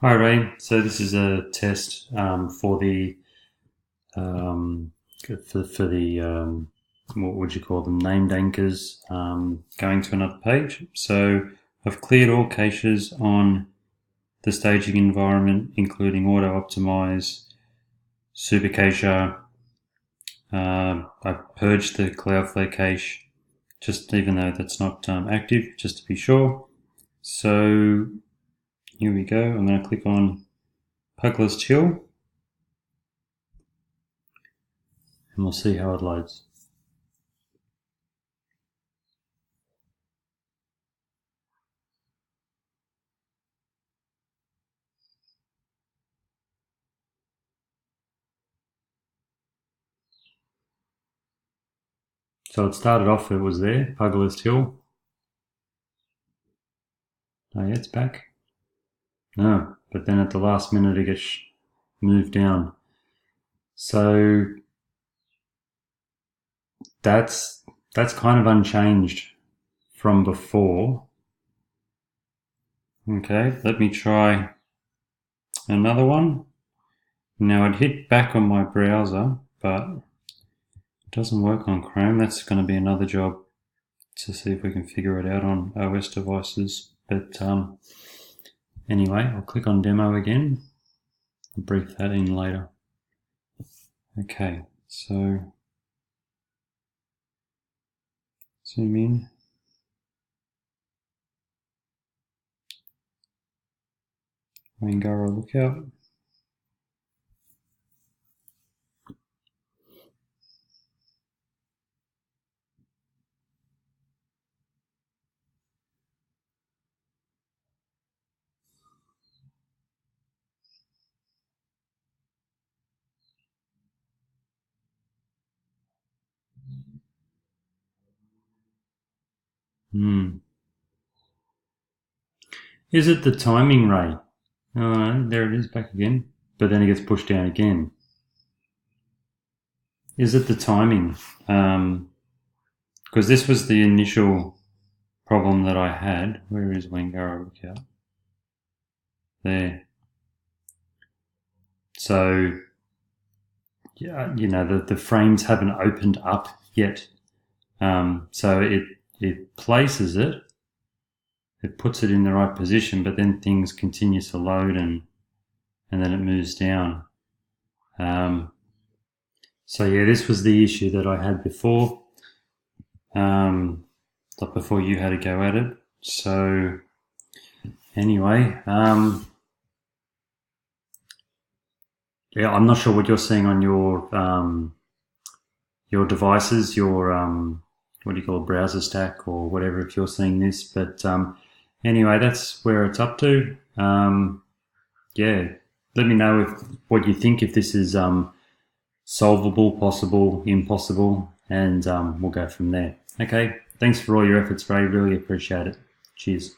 Hi Ray. So this is a test for the what would you call them, named anchors, going to another page. So I've cleared all caches on the staging environment, including auto optimize, super cache. I've purged the Cloudflare cache, just even though that's not active, just to be sure. So here we go. I'm going to click on Pugler's Chill, and we'll see how it loads. So it started off, it was there, Pugler's Hill. Oh yeah, it's back. No, but then at the last minute it gets moved down. So that's kind of unchanged from before. Okay, let me try another one. Now it hit back on my browser, but it doesn't work on Chrome. That's going to be another job to see if we can figure it out on OS devices. But anyway, I'll click on demo again. I'll brief that in later. Okay, so zoom in. Wangara Lookout. Is it the timing, Ray? Oh, there it is back again. But then it gets pushed down again. Is it the timing? Because this was the initial problem that I had. Where is Wangara Lookout? There. So, yeah, you know, the frames haven't opened up yet. So it places it. It puts it in the right position, but then things continue to load and then it moves down. So yeah, this was the issue that I had before, like before you had to go at it. So anyway, yeah, I'm not sure what you're seeing on your devices, your what do you call a browser stack or whatever, if you're seeing this. But anyway, that's where it's up to. Yeah, let me know what you think, if this is solvable, possible, impossible, and we'll go from there. Okay, thanks for all your efforts, Ray. Really appreciate it. Cheers.